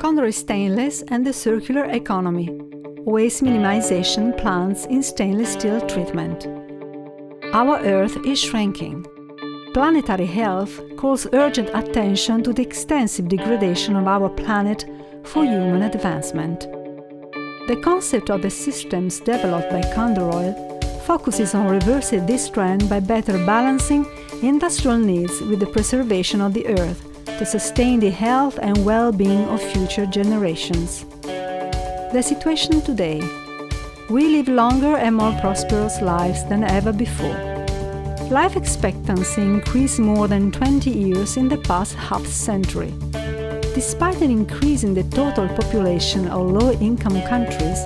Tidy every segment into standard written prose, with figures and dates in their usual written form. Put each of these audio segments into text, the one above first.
Condroy Stainless and the Circular Economy – Waste Minimization Plans in Stainless Steel Treatment. Our Earth is shrinking. Planetary health calls urgent attention to the extensive degradation of our planet for human advancement. The concept of the systems developed by Condroy focuses on reversing this trend by better balancing industrial needs with the preservation of the Earth to sustain the health and well-being of future generations. The situation today. We live longer and more prosperous lives than ever before. Life expectancy increased more than 20 years in the past half-century. Despite an increase in the total population of low-income countries,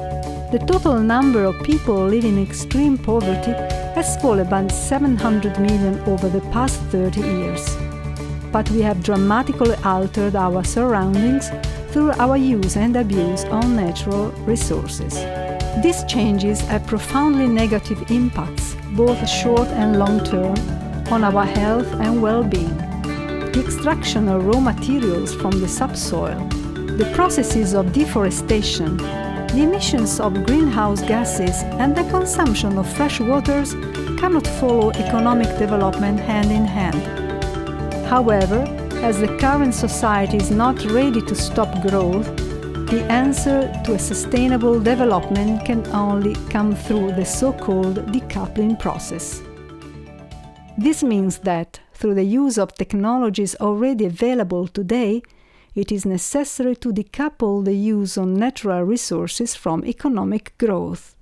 the total number of people living in extreme poverty has fallen by 700 million over the past 30 years. But we have dramatically altered our surroundings through our use and abuse of natural resources. These changes have profoundly negative impacts, both short and long-term, on our health and well-being. The extraction of raw materials from the subsoil, the processes of deforestation, the emissions of greenhouse gases, and the consumption of fresh waters cannot follow economic development hand in hand. However, as the current society is not ready to stop growth, the answer to a sustainable development can only come through the so-called decoupling process. This means that, through the use of technologies already available today, it is necessary to decouple the use of natural resources from economic growth.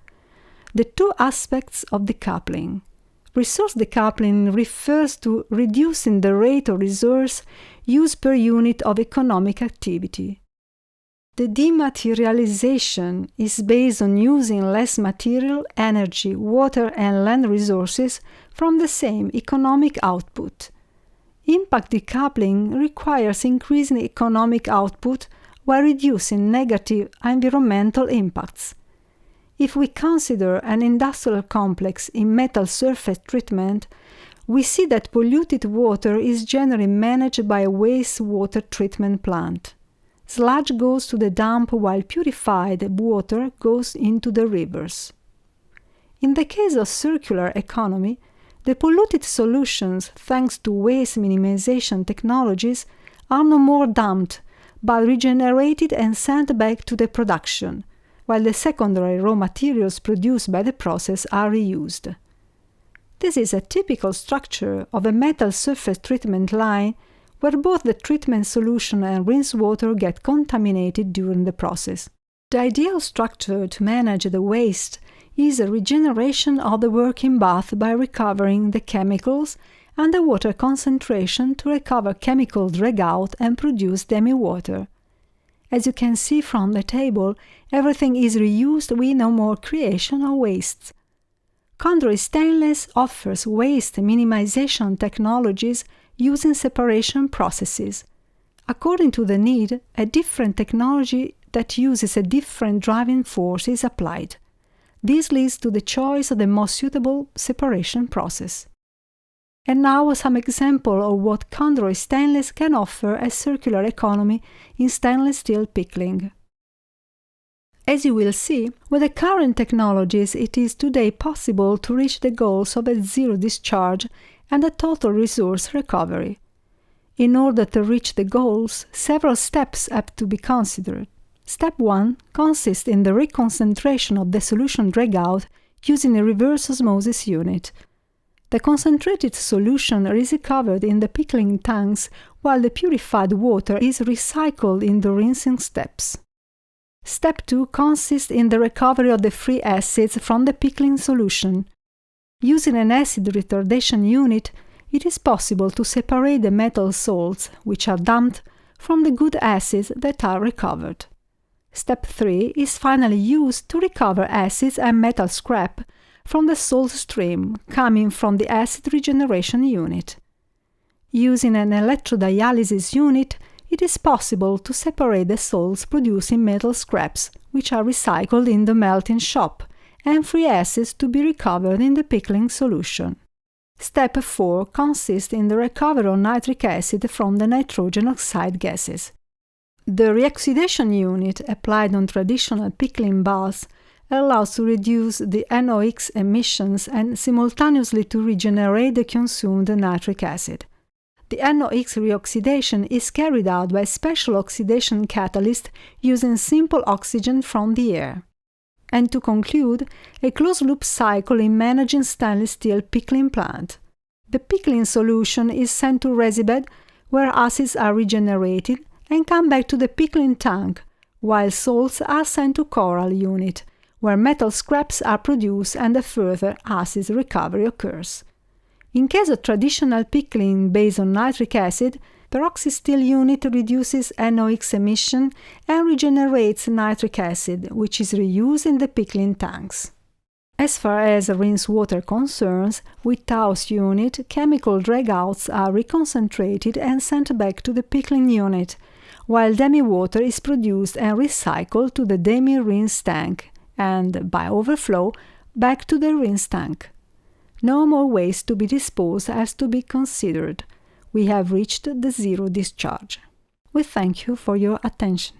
The two aspects of decoupling. Resource decoupling refers to reducing the rate of resource use per unit of economic activity. The dematerialization is based on using less material, energy, water, and land resources from the same economic output. Impact decoupling requires increasing economic output while reducing negative environmental impacts. If we consider an industrial complex in metal surface treatment, we see that polluted water is generally managed by a wastewater treatment plant. Sludge goes to the dump while purified water goes into the rivers. In the case of circular economy, the polluted solutions, thanks to waste minimization technologies, are no more dumped, but regenerated and sent back to the production, while the secondary raw materials produced by the process are reused. This is a typical structure of a metal surface treatment line where both the treatment solution and rinse water get contaminated during the process. The ideal structure to manage the waste is a regeneration of the working bath by recovering the chemicals and the water concentration to recover chemical drag-out and produce demi-water. As you can see from the table, everything is reused with no more creation of wastes. Condroy Stainless offers waste minimization technologies using separation processes. According to the need, a different technology that uses a different driving force is applied. This leads to the choice of the most suitable separation process. And now some example of what Condroy Stainless can offer as circular economy in stainless steel pickling. As you will see, with the current technologies it is today possible to reach the goals of a zero discharge and a total resource recovery. In order to reach the goals, several steps have to be considered. Step 1 consists in the reconcentration of the solution drag-out using a reverse osmosis unit. The concentrated solution is recovered in the pickling tanks while the purified water is recycled in the rinsing steps. Step 2 consists in the recovery of the free acids from the pickling solution. Using an acid retardation unit, it is possible to separate the metal salts, which are dumped, from the good acids that are recovered. Step 3 is finally used to recover acids and metal scrap from the salt stream coming from the acid regeneration unit. Using an electrodialysis unit, it is possible to separate the salts producing metal scraps, which are recycled in the melting shop, and free acids to be recovered in the pickling solution. Step 4 consists in the recovery of nitric acid from the nitrogen oxide gases. The reoxidation unit applied on traditional pickling baths allows to reduce the NOx emissions and simultaneously to regenerate the consumed nitric acid. The NOx reoxidation is carried out by special oxidation catalyst using simple oxygen from the air. And to conclude, a closed-loop cycle in managing stainless steel pickling plant. The pickling solution is sent to residbed, where acids are regenerated and come back to the pickling tank, while salts are sent to coral unit, where metal scraps are produced and a further acid recovery occurs. In case of traditional pickling based on nitric acid, peroxysteel unit reduces NOx emission and regenerates nitric acid, which is reused in the pickling tanks. As far as rinse water concerns, with Taos unit, chemical dragouts are reconcentrated and sent back to the pickling unit, while demi-water is produced and recycled to the demi-rinse tank, and, by overflow, back to the rinse tank. No more waste to be disposed has to be considered. We have reached the zero discharge. We thank you for your attention.